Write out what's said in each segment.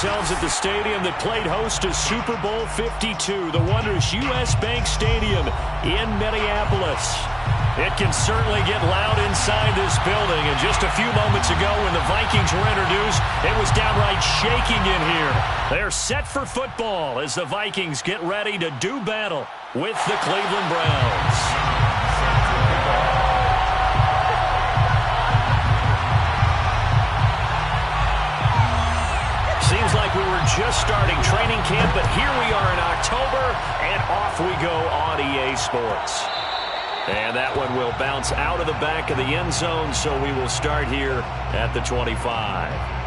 ourselves at the stadium that played host to Super Bowl 52, the wondrous U.S. Bank Stadium in Minneapolis. It can certainly get loud inside this building, and just a few moments ago when the Vikings were introduced, it was downright shaking in here. They're set for football as the Vikings get ready to do battle with the Cleveland Browns. Seems like we were just starting training camp, but here we are in October, and off we go on EA Sports. And that one will bounce out of the back of the end zone, so we will start here at the 25.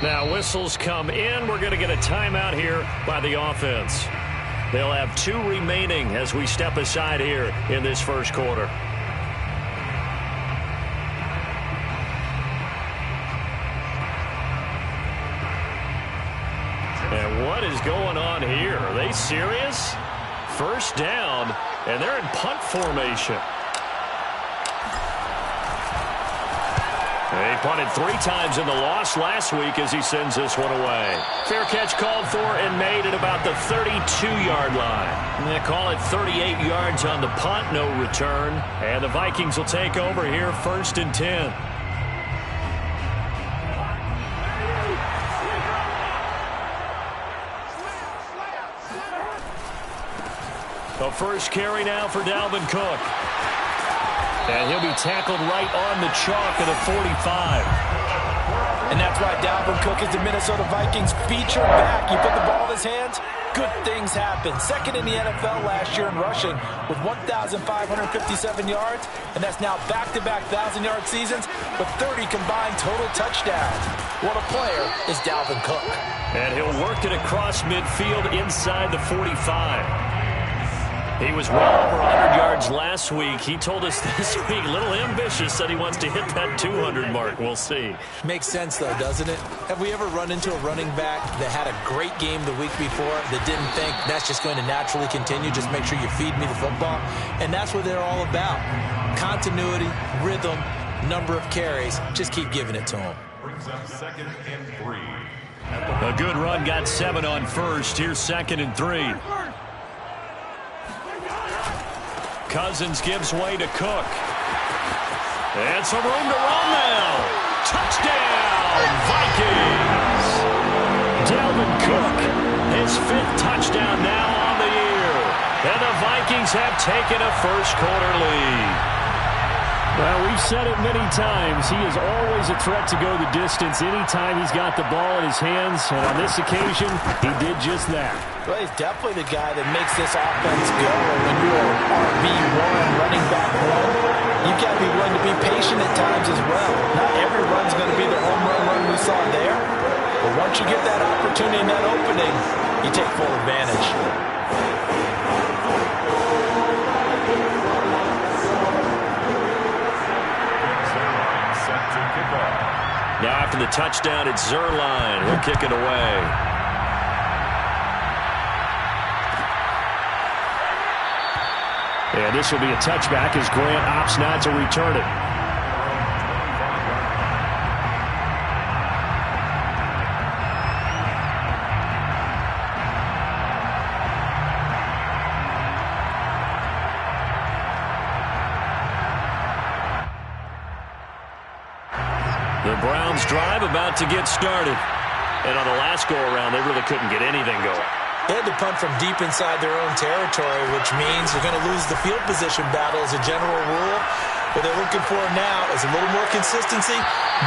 Now whistles come in. We're going to get a timeout here by the offense. They'll have 2 remaining as we step aside here in this first quarter. And what is going on here? Are they serious? First down, and they're in punt formation. He punted 3 times in the loss last week as he sends this one away. Fair catch called for and made at about the 32-yard line. And they call it 38 yards on the punt, no return. And the Vikings will take over here, 1st and 10. The first carry now for Dalvin Cook. And he'll be tackled right on the chalk of the 45. And that's why Dalvin Cook is the Minnesota Vikings feature back. You put the ball in his hands, good things happen. 2nd in the NFL last year in rushing with 1,557 yards. And that's now back-to-back 1,000-yard seasons with 30 combined total touchdowns. What a player is Dalvin Cook. And he'll work it across midfield inside the 45. He was well over 100 yards last week. He told us this week, a little ambitious, said he wants to hit that 200 mark. We'll see. Makes sense, though, doesn't it? Have we ever run into a running back that had a great game the week before that didn't think that's just going to naturally continue? Just make sure you feed me the football. And that's what they're all about. Continuity, rhythm, number of carries. Just keep giving it to him. Brings up 2nd and 3. A good run got 7 on first. Here's 2nd and 3. Cousins gives way to Cook. And some room to run now. Touchdown, Vikings! Dalvin Cook, his 5th touchdown now on the year. And the Vikings have taken a first-quarter lead. Well, we've said it many times. He is always a threat to go the distance anytime he's got the ball in his hands. And on this occasion, he did just that. Well, he's definitely the guy that makes this offense go. When you're RB1, running back one, you've got to be willing to be patient at times as well. Not every run's going to be the home run we saw there. But once you get that opportunity and that opening, you take full advantage. Now after the touchdown, it's Zerline. He'll kick it away. And this will be a touchback as Grant opts not to return it. The Browns drive about to get started. And on the last go-around, they really couldn't get anything going. They had to punt from deep inside their own territory, which means you're going to lose the field position battle as a general rule. What they're looking for now is a little more consistency,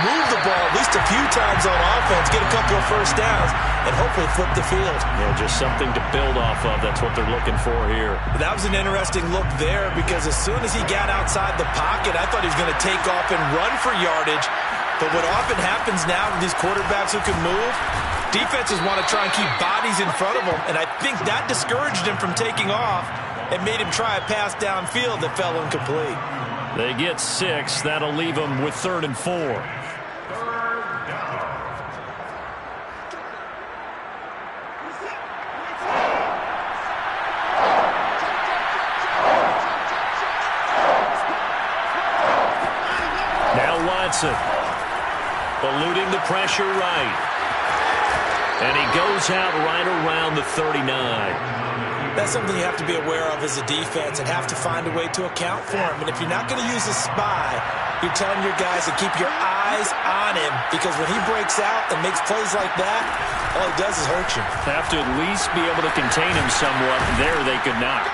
move the ball at least a few times on offense, get a couple of first downs, and hopefully flip the field. Yeah, just something to build off of. That's what they're looking for here. That was an interesting look there because as soon as he got outside the pocket, I thought he was going to take off and run for yardage. But what often happens now with these quarterbacks who can move, defenses want to try and keep bodies in front of them, and I think that discouraged him from taking off and made him try a pass downfield that fell incomplete. They get 6. That'll leave them with 3rd and 4. Now Watson. Eluding the pressure right. And he goes out right around the 39. That's something you have to be aware of as a defense and have to find a way to account for him. And if you're not going to use a spy, you're telling your guys to keep your eyes on him because when he breaks out and makes plays like that, all he does is hurt you. Have to at least be able to contain him somewhat. There they could not.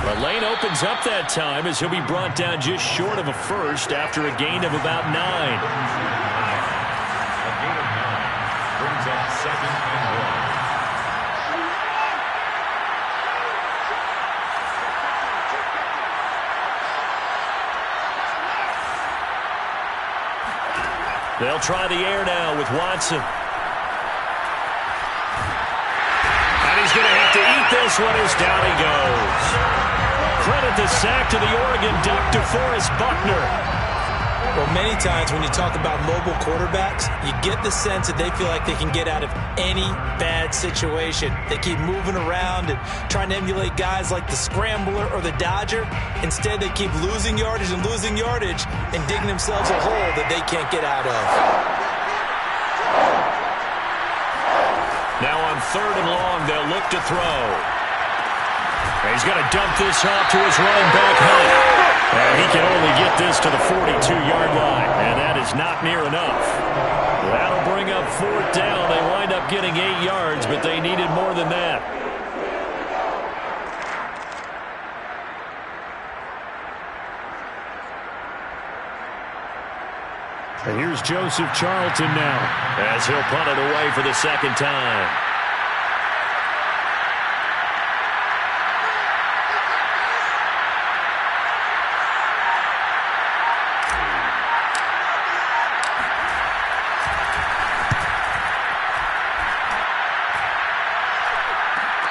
The lane opens up that time as he'll be brought down just short of a first after a gain of about 9. A gain of 9 brings up 2nd and 1. They'll try the air now with Watson. And he's going to have to eat this one as down he goes. Credit the sack to the Oregon Duck, DeForest Buckner. Well, many times when you talk about mobile quarterbacks, you get the sense that they feel like they can get out of any bad situation. They keep moving around and trying to emulate guys like the Scrambler or the Dodger. Instead, they keep losing yardage and digging themselves a hole that they can't get out of. Now on 3rd and long, they'll look to throw. He's going to dump this off to his running back, Hunt. And he can only get this to the 42-yard line, and that is not near enough. That'll bring up 4th down. They wind up getting 8 yards, but they needed more than that. And here's Joseph Charlton now, as he'll punt it away for the 2nd time.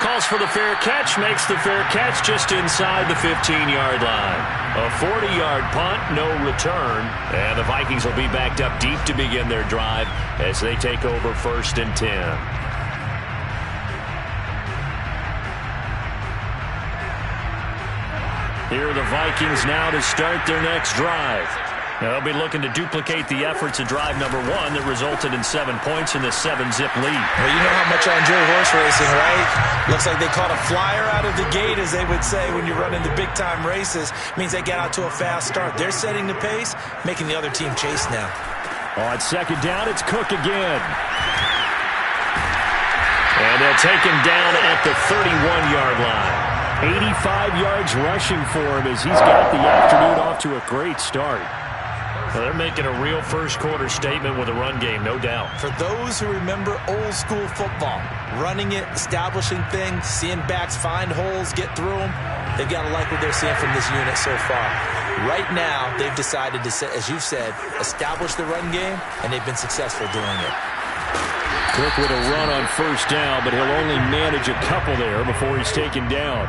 Calls for the fair catch, makes the fair catch just inside the 15-yard line. A 40-yard punt, no return, and the Vikings will be backed up deep to begin their drive as they take over 1st and 10. Here are the Vikings now to start their next drive. Now they'll be looking to duplicate the efforts of drive number 1 that resulted in 7 points in the 7-zip lead. Well, you know how much I enjoy horse racing, right? Looks like they caught a flyer out of the gate, as they would say when you're running the big-time races. Means they get out to a fast start. They're setting the pace, making the other team chase now. On 2nd down, it's Cook again. And they'll take him down at the 31-yard line. 85 yards rushing for him as he's got the afternoon off to a great start. Well, they're making a real first-quarter statement with a run game, no doubt. For those who remember old-school football, running it, establishing things, seeing backs find holes, get through them, they've got to like what they're seeing from this unit so far. Right now, they've decided to, as you've said, establish the run game, and they've been successful doing it. Cook with a run on 1st down, but he'll only manage a couple there before he's taken down.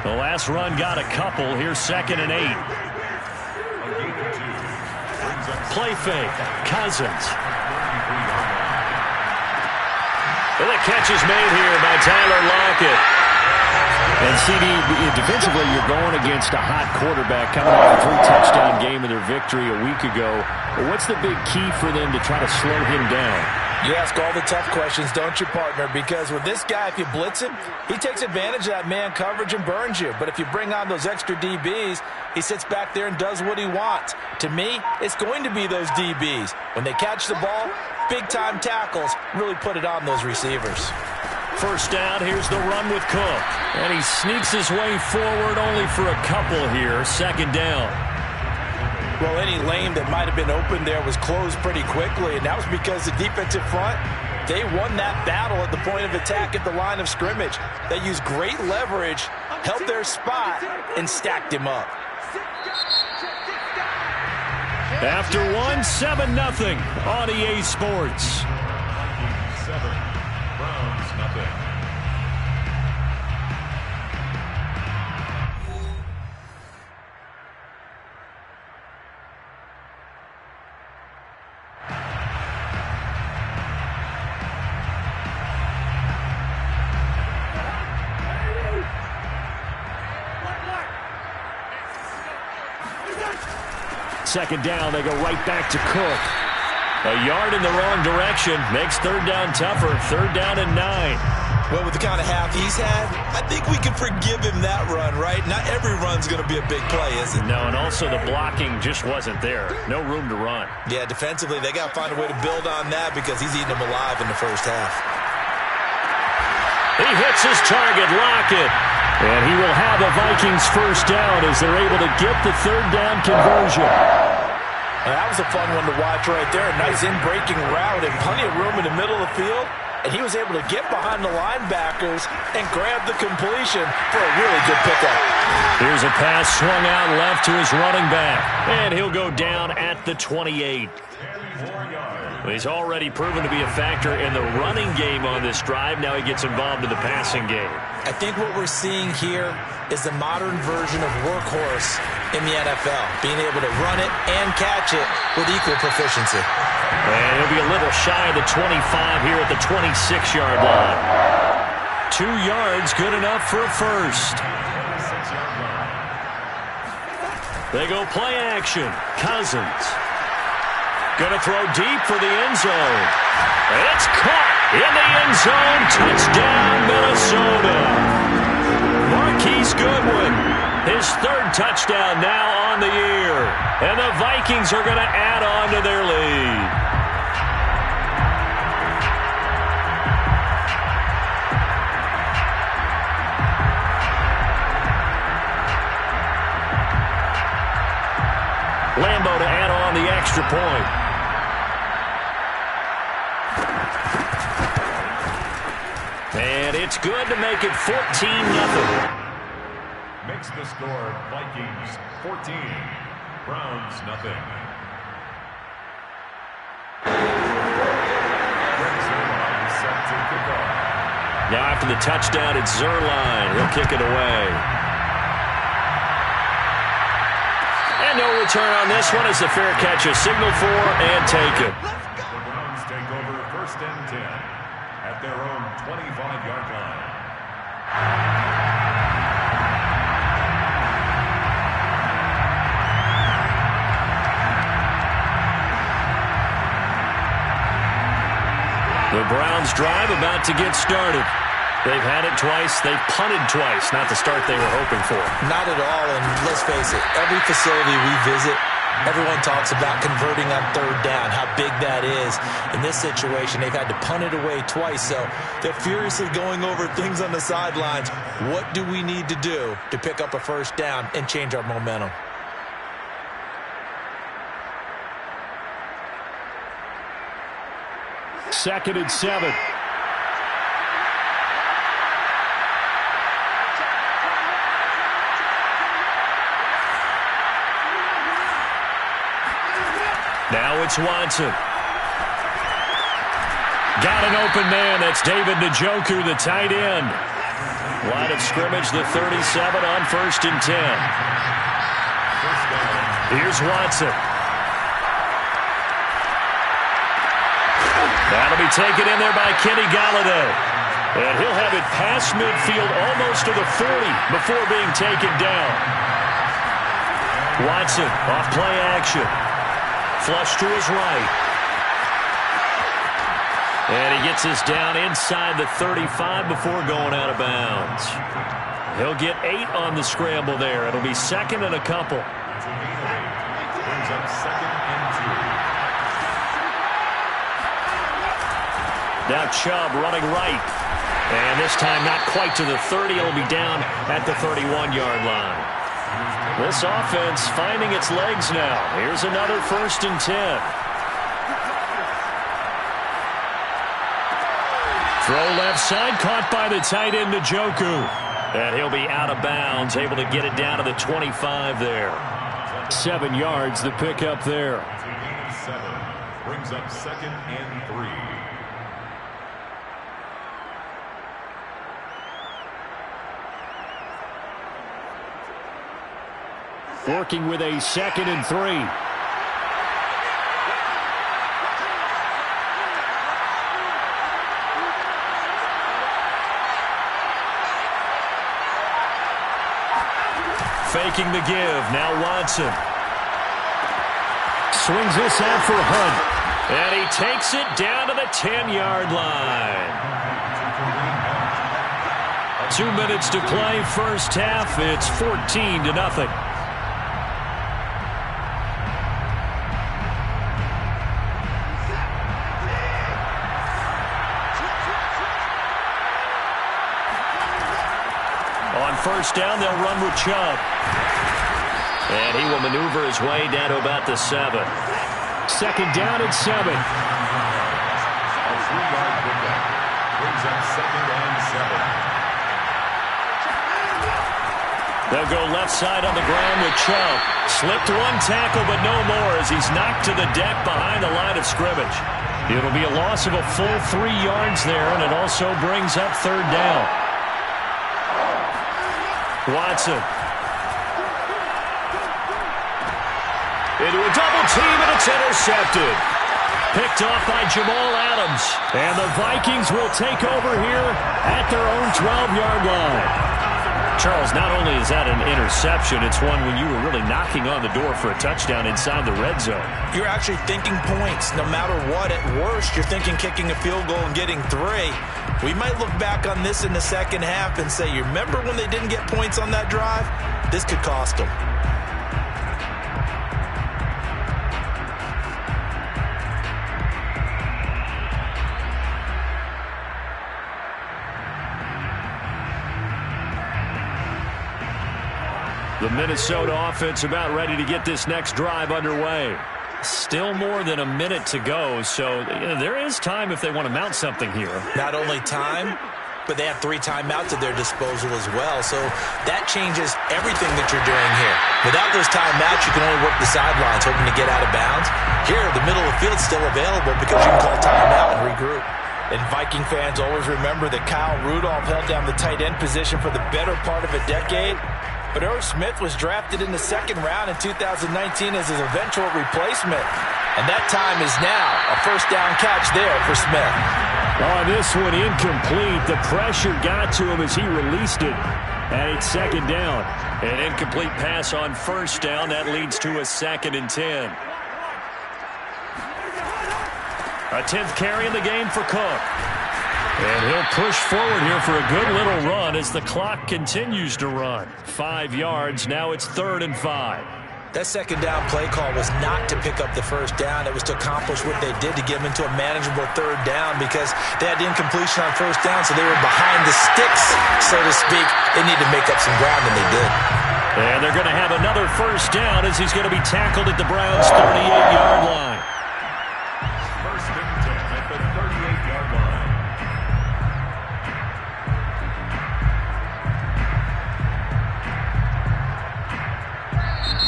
The last run got a couple. Here's 2nd and 8. Play fake. Cousins. And the catch is made here by Tyler Lockett. And CD, defensively, you're going against a hot quarterback coming off a 3-touchdown game of their victory a week ago. What's the big key for them to try to slow him down? You ask all the tough questions, don't you, partner? Because with this guy, if you blitz him, he takes advantage of that man coverage and burns you. But if you bring on those extra DBs, he sits back there and does what he wants. To me, it's going to be those DBs. When they catch the ball, big-time tackles really put it on those receivers. 1st down, here's the run with Cook. And he sneaks his way forward only for a couple here. 2nd down. Well, any lane that might have been open there was closed pretty quickly, and that was because the defensive front, they won that battle at the point of attack at the line of scrimmage. They used great leverage, held their spot, and stacked him up. After 7-0 on EA Sports. 7, Browns nothing. Second down, they go right back to Cook. A yard in the wrong direction makes third down tougher. Third down and 9. Well, with the kind of half he's had, I think we can forgive him that run, right? Not every run's going to be a big play, is it? No, and also the blocking just wasn't there. No room to run. Yeah, defensively, they got to find a way to build on that because he's eating them alive in the first half. He hits his target, Lockett. And he will have a Vikings first down as they're able to get the third down conversion. That was a fun one to watch right there. A nice in-breaking route and plenty of room in the middle of the field. And he was able to get behind the linebackers and grab the completion for a really good pickup. Here's a pass swung out left to his running back. And he'll go down at the 28. He's already proven to be a factor in the running game on this drive. Now he gets involved in the passing game. I think what we're seeing here is the modern version of workhorse in the NFL, being able to run it and catch it with equal proficiency. And he'll be a little shy of the 25 here at the 26-yard line. 2 yards, good enough for a first. They go play action. Cousins. Gonna throw deep for the end zone. It's caught in the end zone. Touchdown, Minnesota. Marquise Goodwin, his third touchdown now on the year. And the Vikings are going to add on to their lead. Lambo to add on the extra point. And it's good to make it 14-0. Makes the score Vikings 14, Browns nothing. Set to kick off. Now after the touchdown, it's Zerline. He'll kick it away. And no return on this one as the fair catch is signaled for and taken. The Browns take over first and 10 at their own 25-yard line. The Browns drive about to get started. They've had it twice. They've punted twice. Not the start they were hoping for. Not at all, and let's face it, every facility we visit, everyone talks about converting on third down, how big that is. In this situation, they've had to punt it away twice, so they're furiously going over things on the sidelines. What do we need to do to pick up a first down and change our momentum? Second and 7. Now it's Watson. Got an open man. That's David Njoku, the tight end. Line of scrimmage, the 37 on first and 10. Here's Watson. That'll be taken in there by Kenny Golladay. And he'll have it past midfield almost to the 40 before being taken down. Watson off play action. Flush to his right. And he gets this down inside the 35 before going out of bounds. He'll get 8 on the scramble there. It'll be second and a couple. Brings up second and 2. Now Chubb running right. And this time not quite to the 30. It'll be down at the 31-yard line. This offense finding its legs now. Here's another 1st and 10. Throw left side, caught by the tight end, Njoku. And he'll be out of bounds, able to get it down to the 25 there. 7 yards, the pickup there. Brings up 2nd and 3. Working with a 2nd and 3. Faking the give. Now Watson. Swings this out for Hunt. And he takes it down to the 10-yard line. 2 minutes to play, first half. It's 14-0. On first down, they'll run with Chubb. And he will maneuver his way down to about the 7. 2nd down and 7. A 3-yard pickup. Brings up 2nd and 7. They'll go left side on the ground with Chubb. Slipped one tackle, but no more as he's knocked to the deck behind the line of scrimmage. It'll be a loss of a full 3 yards there, and it also brings up 3rd down. Watson. Into a double team, and it's intercepted. Picked off by Jamal Adams. And the Vikings will take over here at their own 12-yard line. Charles, not only is that an interception, it's one when you were really knocking on the door for a touchdown inside the red zone. You're actually thinking points. No matter what, at worst, you're thinking kicking a field goal and getting 3. We might look back on this in the second half and say, you remember when they didn't get points on that drive? This could cost them. The Minnesota offense about ready to get this next drive underway. Still more than a minute to go, so there is time if they want to mount something here. Not only time, but they have 3 timeouts at their disposal as well, so that changes everything that you're doing here. Without those timeouts, you can only work the sidelines, hoping to get out of bounds. Here, the middle of the field's still available because you can call timeout and regroup. And Viking fans always remember that Kyle Rudolph held down the tight end position for the better part of a decade. But Irv Smith was drafted in the 2nd round in 2019 as his eventual replacement. And that time is now. A first down catch there for Smith. Oh, this one incomplete. The pressure got to him as he released it. And it's 2nd down. An incomplete pass on first down. That leads to a 2nd and 10. A 10th carry in the game for Cook. And he'll push forward here for a good little run as the clock continues to run. 5 yards. Now it's 3rd and 5. That 2nd down play call was not to pick up the first down. It was to accomplish what they did to get them into a manageable 3rd down because they had the incompletion on first down, so they were behind the sticks, so to speak. They need to make up some ground, and they did. And they're going to have another first down as he's going to be tackled at the Browns' 38-yard line. First and 10 at the 38-yard line.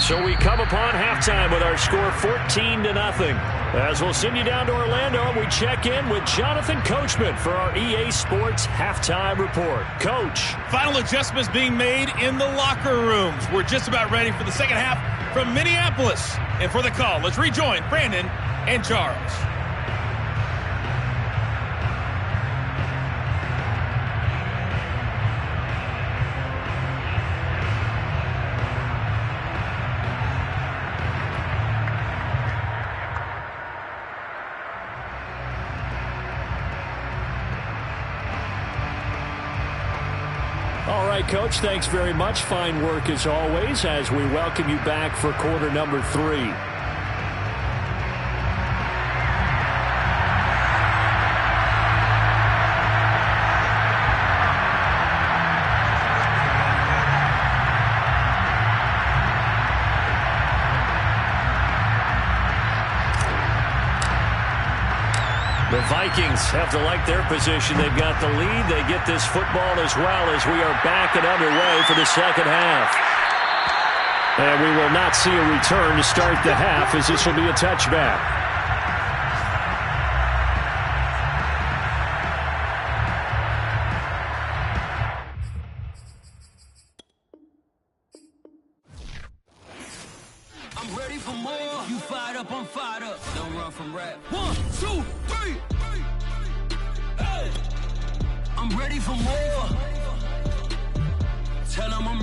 So we come upon halftime with our score 14-0. As we'll send you down to Orlando, we check in with Jonathan Coachman for our EA Sports Halftime Report. Coach. Final adjustments being made in the locker rooms. We're just about ready for the second half from Minneapolis. And for the call, let's rejoin Brandon and Charles. All right, Coach, thanks very much. Fine work as always as we welcome you back for quarter number 3. Vikings have to like their position. They've got the lead. They get this football as well as we are back and underway for the second half. And we will not see a return to start the half, as this will be a touchback. I'm ready for more. You fired up, I'm fired up. Don't run from rap. 1, 2, 3. Hey. I'm ready for more. Tell 'em I'm